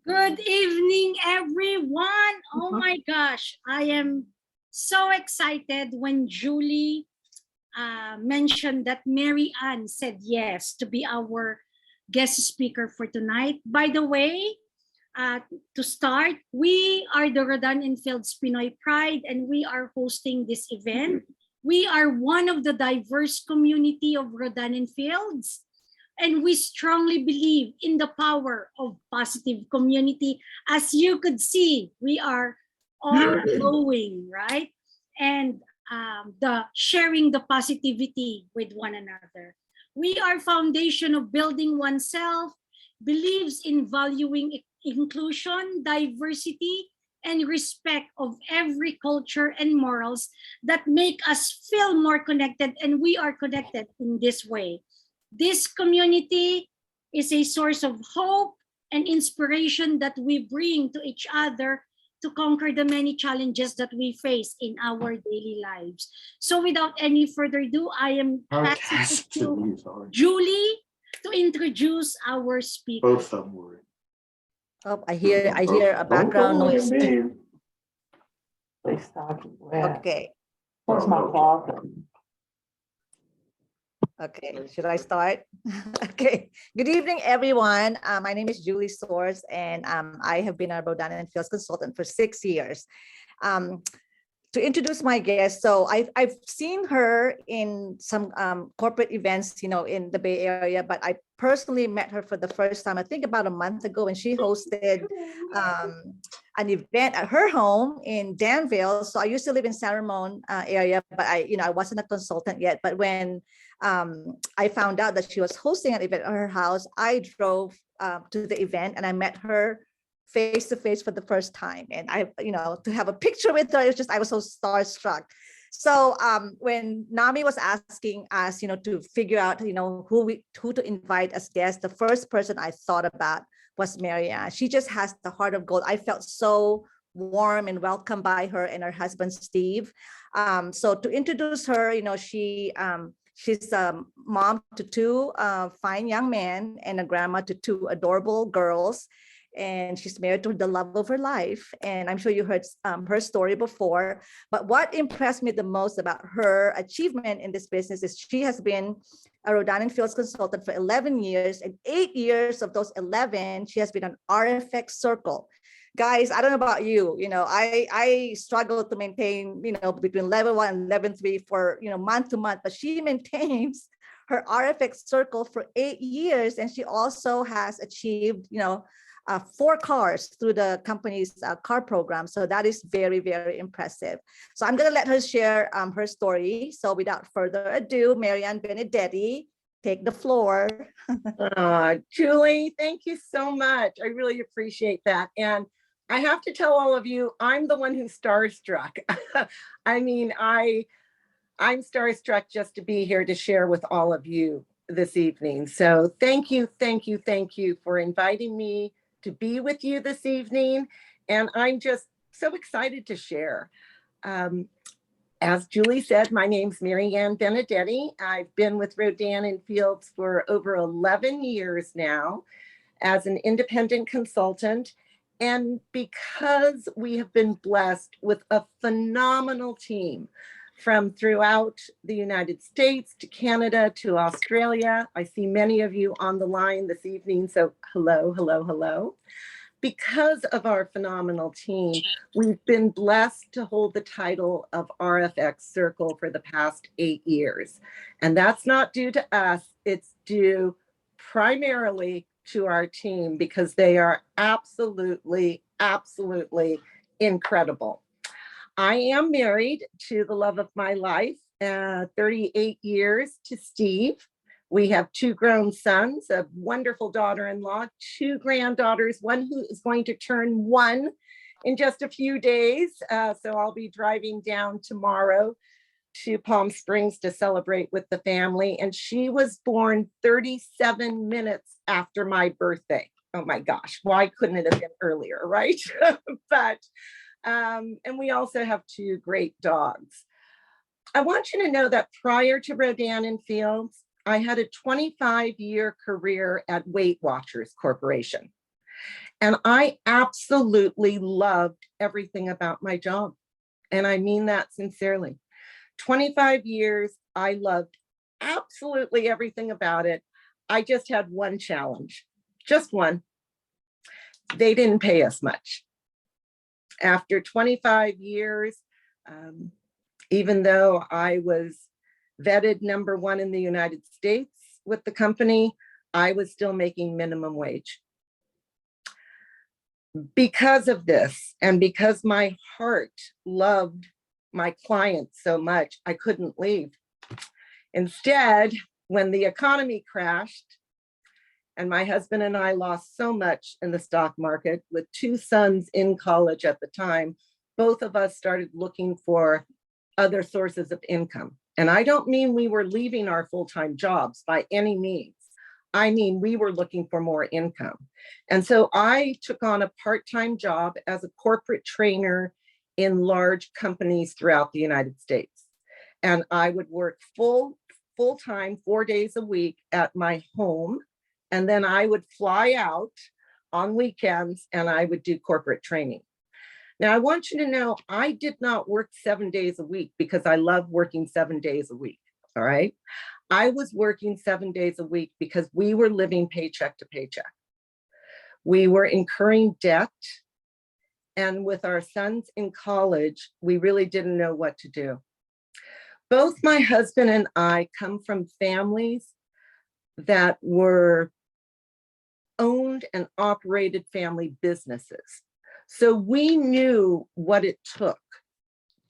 Good evening, everyone. Oh my gosh, I am so excited when Julie mentioned that Mary Ann said yes to be our guest speaker for tonight. By the way, to start, we are the Rodan and Fields Pinoy Pride, and we are hosting this event. We are one of the diverse community of Rodan and Fields, and we strongly believe in the power of positive community. As you could see, we are all glowing, right? And the sharing the positivity with one another. We are foundation of building oneself, believes in valuing inclusion, diversity, and respect of every culture and morals that make us feel more connected, and we are connected in this way. This community is a source of hope and inspiration that we bring to each other to conquer the many challenges that we face in our daily lives. So without any further ado, I am passing it to Julie to introduce our speaker. Both of them were. Oh, I hear a background noise. They started where? Okay, What's my father? okay. Should I start? Okay. Good evening, everyone. My name is Julie Soares, and I have been a Rodan and Fields consultant for 6 years. To introduce my guest, so I've seen her in some corporate events, in the Bay Area, but I personally met her for the first time, I think about a month ago, when she hosted an event at her home in Danville. So I used to live in San Ramon area, but I wasn't a consultant yet. But when I found out that she was hosting an event at her house, I drove to the event and I met her face to face for the first time. And to have a picture with her, I was so starstruck. So when Nami was asking us, to figure out, who to invite as guests, the first person I thought about was Mary Ann. She just has the heart of gold. I felt so warm and welcomed by her and her husband, Steve. So to introduce her, she's a mom to two fine young men and a grandma to two adorable girls. And she's married to the love of her life. And I'm sure you heard her story before. But what impressed me the most about her achievement in this business is she has been a Rodan and Fields consultant for 11 years. And 8 years of those 11, she has been an RFX circle. Guys, I don't know about you, I struggle to maintain, between level 1 and level 3 for, month to month, but she maintains her RFX circle for 8 years. And she also has achieved, 4 cars through the company's car program. So that is very, very impressive. So I'm going to let her share her story. So without further ado, Ann Benedetti, take the floor. Julie, thank you so much. I really appreciate that. And I have to tell all of you, I'm the one who's starstruck. I mean, I'm starstruck just to be here to share with all of you this evening. So thank you for inviting me to be with you this evening. And I'm just so excited to share. As Julie said, my name's Ann Benedetti. I've been with Rodan and Fields for over 11 years now as an independent consultant. And because we have been blessed with a phenomenal team from throughout the United States to Canada to Australia. I see many of you on the line this evening, so hello. Because of our phenomenal team, we've been blessed to hold the title of RFX Circle for the past 8 years. And that's not due to us, it's due primarily to our team because they are absolutely incredible. I am married to the love of my life, 38 years to Steve. We have 2 grown sons, a wonderful daughter-in-law, 2 granddaughters, one who is going to turn 1 in just a few days. So I'll be driving down tomorrow to Palm Springs to celebrate with the family. And she was born 37 minutes after my birthday. Oh my gosh, why couldn't it have been earlier, right? And we also have 2 great dogs. I want you to know that prior to Rodan and Fields, I had a 25-year career at Weight Watchers Corporation. And I absolutely loved everything about my job. And I mean that sincerely. 25 years, I loved absolutely everything about it. I just had one challenge, just one. They didn't pay us much. After 25 years, even though I was vetted #1 in the United States with the company, I was still making minimum wage. Because of this, and because my heart loved my clients so much, I couldn't leave. Instead, when the economy crashed and my husband and I lost so much in the stock market with 2 sons in college at the time, both of us started looking for other sources of income. And I don't mean we were leaving our full-time jobs by any means. I mean, we were looking for more income. And so I took on a part-time job as a corporate trainer in large companies throughout the United States. And I would work full-time, 4 days a week at my home. And then I would fly out on weekends and I would do corporate training. Now, I want you to know, I did not work 7 days a week because I love working 7 days a week, all right? I was working 7 days a week because we were living paycheck to paycheck. We were incurring debt. And with our sons in college, we really didn't know what to do. Both my husband and I come from families that were owned and operated family businesses. So we knew what it took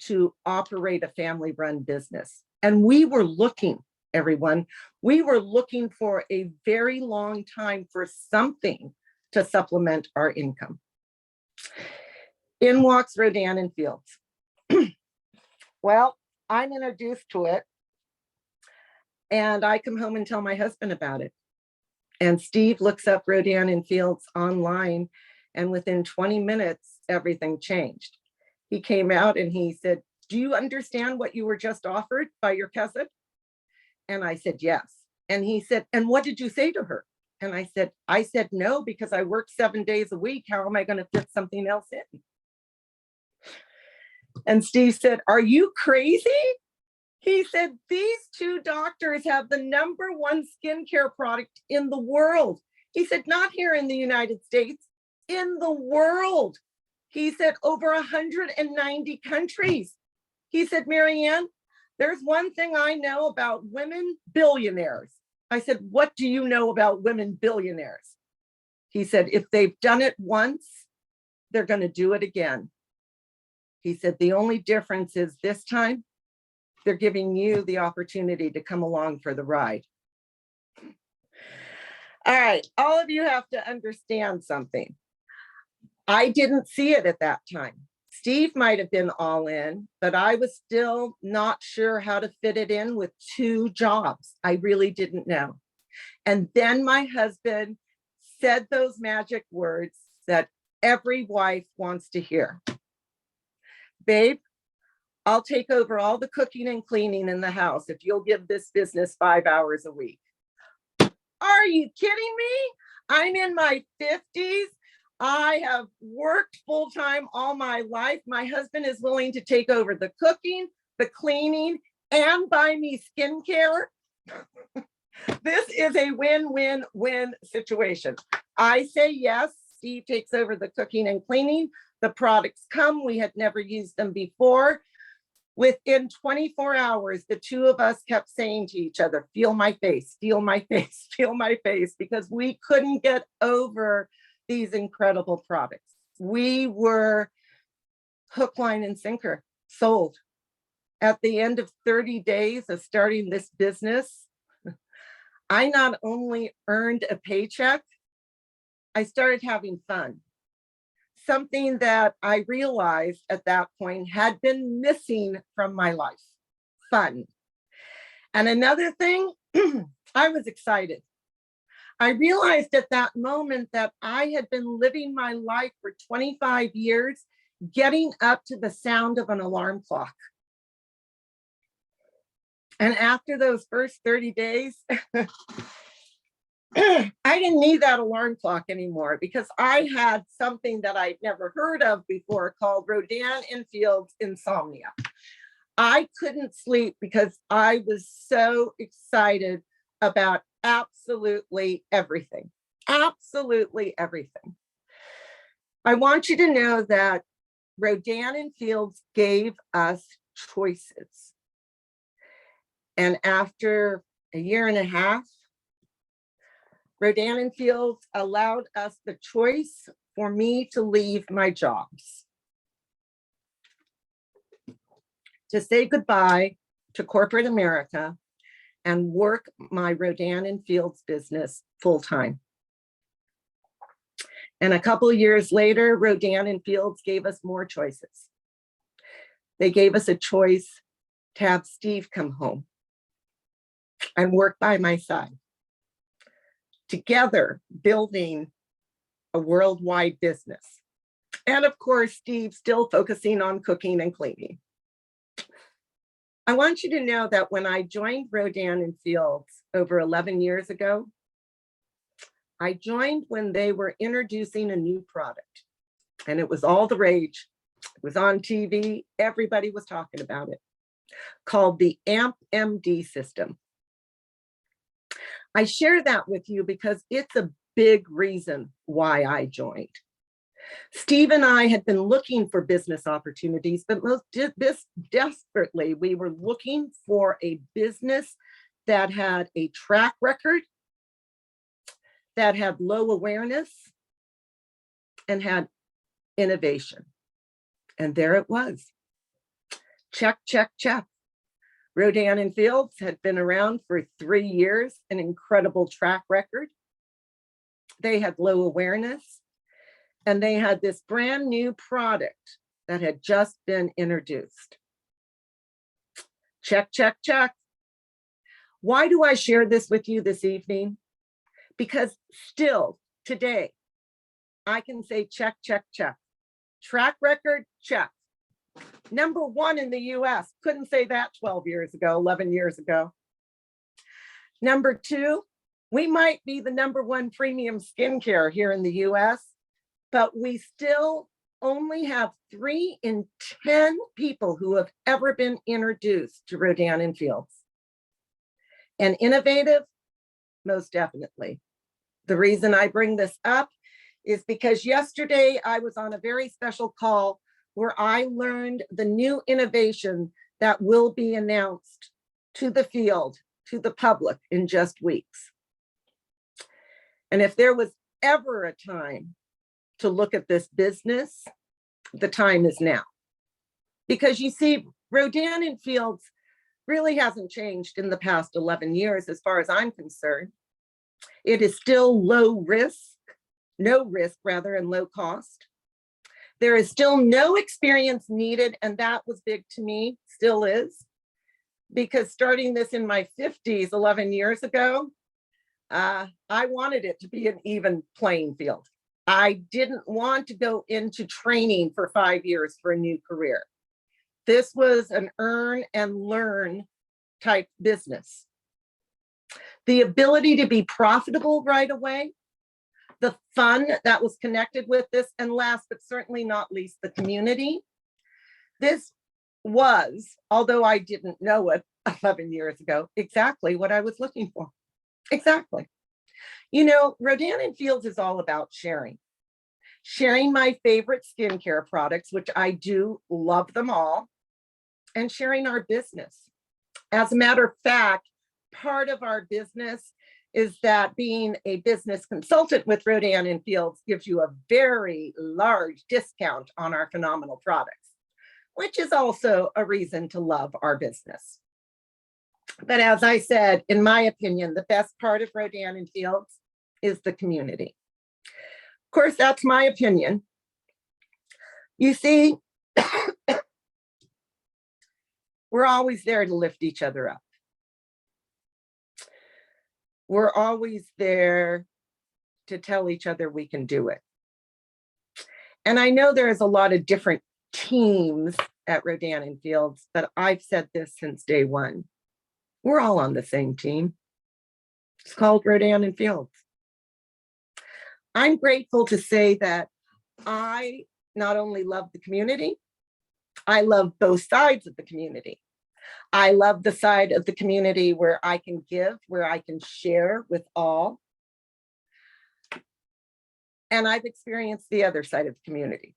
to operate a family-run business. And we were looking, everyone, we were looking for a very long time for something to supplement our income. In walks Rodan and Fields. Well, I'm introduced to it and I come home and tell my husband about it. And Steve looks up Rodan and Fields online, and within 20 minutes, everything changed. He came out and he said, "Do you understand what you were just offered by your cousin?" And I said, "Yes." And he said, "And what did you say to her?" And I said, "No, because I work 7 days a week. How am I going to fit something else in?" And Steve said, "Are you crazy?" He said, "These 2 doctors have the #1 skincare product in the world." He said, "Not here in the United States, in the world." He said, "Over 190 countries." He said, "Marianne, there's one thing I know about women billionaires." I said, "What do you know about women billionaires?" He said, "If they've done it once, they're going to do it again." He said, "The only difference is this time, they're giving you the opportunity to come along for the ride." All right, all of you have to understand something. I didn't see it at that time. Steve might have been all in, but I was still not sure how to fit it in with 2 jobs. I really didn't know. And then my husband said those magic words that every wife wants to hear. "Babe, I'll take over all the cooking and cleaning in the house if you'll give this business 5 hours a week." Are you kidding me? I'm in my 50s. I have worked full-time all my life. My husband is willing to take over the cooking, the cleaning, and buy me skincare. This is a win-win-win situation. I say yes. Steve takes over the cooking and cleaning. The products come. We had never used them before. Within 24 hours, the 2 of us kept saying to each other, "Feel my face, feel my face, feel my face," because we couldn't get over these incredible products. We were hook, line, and sinker, sold. At the end of 30 days of starting this business, I not only earned a paycheck, I started having fun. Something that I realized at that point had been missing from my life, fun. And another thing, I was excited. I realized at that moment that I had been living my life for 25 years, getting up to the sound of an alarm clock. And after those first 30 days, I didn't need that alarm clock anymore because I had something that I'd never heard of before called Rodan and Fields insomnia. I couldn't sleep because I was so excited about absolutely everything. Absolutely everything. I want you to know that Rodan and Fields gave us choices. And after a year and a half, Rodan and Fields allowed us the choice for me to leave my jobs, to say goodbye to corporate America and work my Rodan and Fields business full time. And a couple of years later, Rodan and Fields gave us more choices. They gave us a choice to have Steve come home and work by my side, together building a worldwide business. And of course, Steve still focusing on cooking and cleaning. I want you to know that when I joined Rodan and Fields over 11 years ago, I joined when they were introducing a new product, and it was all the rage. It was on TV. Everybody was talking about it, called the AMP MD system. I share that with you because it's a big reason why I joined. Steve and I had been looking for business opportunities, but most desperately, we were looking for a business that had a track record, that had low awareness, and had innovation. And there it was. Check, check, check. Rodan and Fields had been around for 3 years, an incredible track record. They had low awareness, and they had this brand new product that had just been introduced. Check, check, check. Why do I share this with you this evening? Because still today, I can say check, check, check. Track record, check. #1 in the US, couldn't say that 12 years ago, 11 years ago. #2, we might be the #1 premium skincare here in the US, but we still only have 3 in 10 people who have ever been introduced to Rodan and Fields. And innovative, most definitely. The reason I bring this up is because yesterday I was on a very special call where I learned the new innovation that will be announced to the field, to the public in just weeks. And if there was ever a time to look at this business, the time is now. Because you see, Rodan and Fields really hasn't changed in the past 11 years as far as I'm concerned. It is still low risk, no risk rather, and low cost. There is still no experience needed, and that was big to me, still is. Because starting this in my 50s, 11 years ago, I wanted it to be an even playing field. I didn't want to go into training for 5 years for a new career. This was an earn and learn type business. The ability to be profitable right away, the fun that was connected with this, and last but certainly not least, the community. This was, although I didn't know it 11 years ago, exactly what I was looking for. Exactly. You know, Rodan and Fields is all about sharing. Sharing my favorite skincare products, which I do love them all, and sharing our business. As a matter of fact, part of our business is that being a business consultant with Rodan and Fields gives you a very large discount on our phenomenal products, which is also a reason to love our business. But as I said, in my opinion, the best part of Rodan and Fields is the community. Of course, that's my opinion. You see, we're always there to lift each other up. We're always there to tell each other we can do it. And I know there's a lot of different teams at Rodan and Fields, but I've said this since day one. We're all on the same team. It's called Rodan and Fields. I'm grateful to say that I not only love the community, I love both sides of the community. I love the side of the community where I can give, where I can share with all. And I've experienced the other side of the community,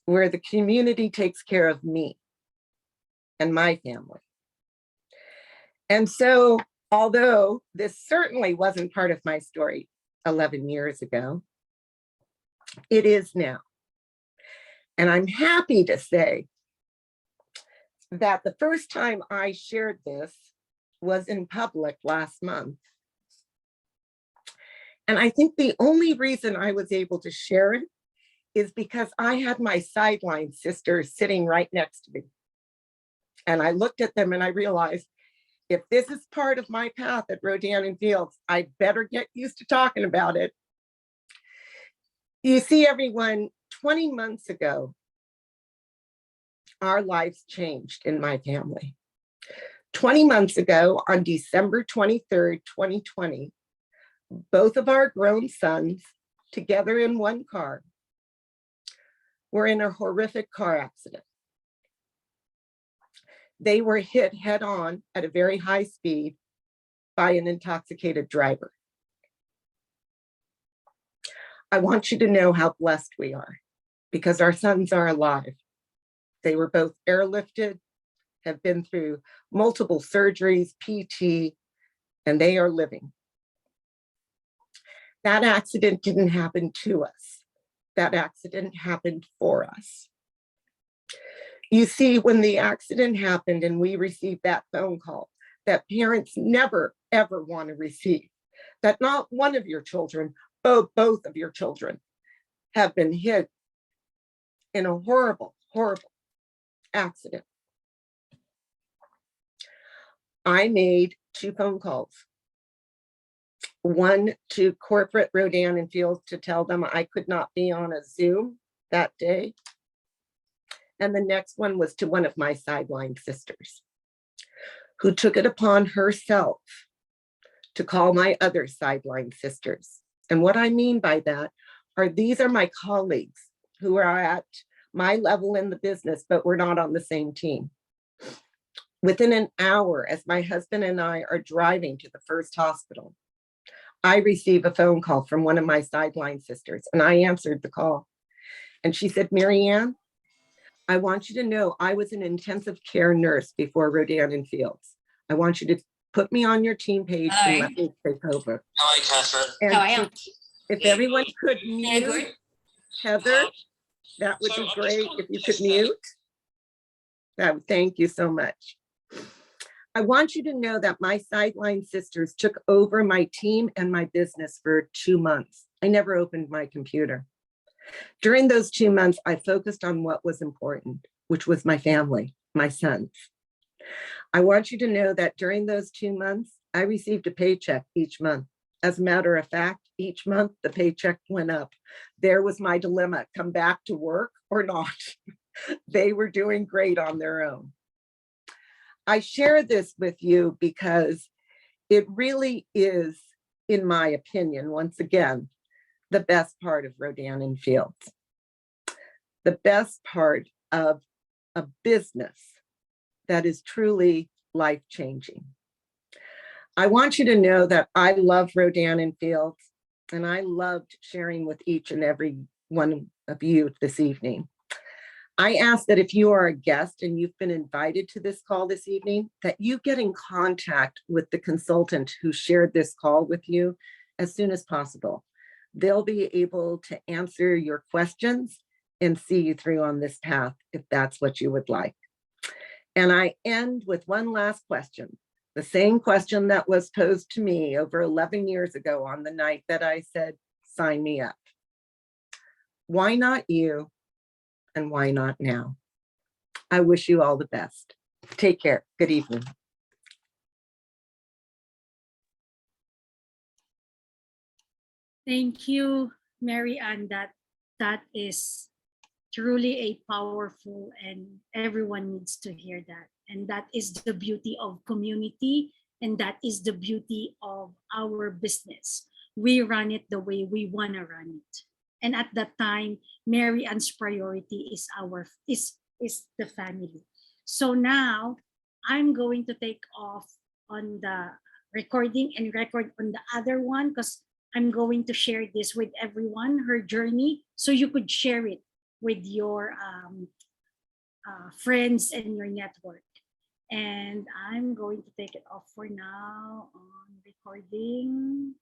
where the community takes care of me and my family. And so, although this certainly wasn't part of my story 11 years ago, it is now. And I'm happy to say that the first time I shared this was in public last month. And I think the only reason I was able to share it is because I had my sideline sisters sitting right next to me. And I looked at them and I realized, if this is part of my path at Rodan and Fields, I better get used to talking about it. You see, everyone, 20 months ago, our lives changed in my family. 20 months ago, on December 23rd, 2020, both of our grown sons, together in one car, were in a horrific car accident. They were hit head on at a very high speed by an intoxicated driver. I want you to know how blessed we are because our sons are alive. They were both airlifted, have been through multiple surgeries, PT, and they are living. That accident didn't happen to us. That accident happened for us. You see, when the accident happened and we received that phone call that parents never, ever want to receive, that not one of your children, both of your children have been hit in a horrible, horrible accident. I made 2 phone calls. One to corporate Rodan and Fields to tell them I could not be on a Zoom that day. And the next one was to one of my sideline sisters, who took it upon herself to call my other sideline sisters. And what I mean by that are these are my colleagues who are at my level in the business, but we're not on the same team. Within an hour, as my husband and I are driving to the first hospital, I receive a phone call from one of my sideline sisters, and I answered the call. And she said, Mary Ann, I want you to know I was an intensive care nurse before Rodan and Fields. I want you to put me on your team page and let me take over. Hi, Catherine. And How are you? if everyone could Yeah, mute good. Heather, that would be great. If you could mute, thank you so much. I want you to know that my sideline sisters took over my team and my business for 2 months. I never opened my computer. During those 2 months, I focused on what was important, which was my family, my sons. I want you to know that during those 2 months, I received a paycheck each month. As a matter of fact, each month the paycheck went up. There was my dilemma, come back to work or not. They were doing great on their own. I share this with you because it really is, in my opinion, once again, the best part of Rodan and Fields. The best part of a business that is truly life-changing. I want you to know that I love Rodan and Fields, and I loved sharing with each and every one of you this evening. I ask that if you are a guest and you've been invited to this call this evening, that you get in contact with the consultant who shared this call with you as soon as possible. They'll be able to answer your questions and see you through on this path if that's what you would like. And I end with one last question, the same question that was posed to me over 11 years ago on the night that I said, sign me up. Why not you? And why not now? I wish you all the best. Take care. Good evening. Thank you, Mary Ann. That is truly a powerful, and everyone needs to hear that. And that is the beauty of community, and that is the beauty of our business. we run it the way we want to run it. And at that time, Mary Ann's priority is the family. So now I'm going to take off on the recording and record on the other one, because I'm going to share this with everyone, her journey, so you could share it with your friends and your network. And I'm going to take it off for now on recording.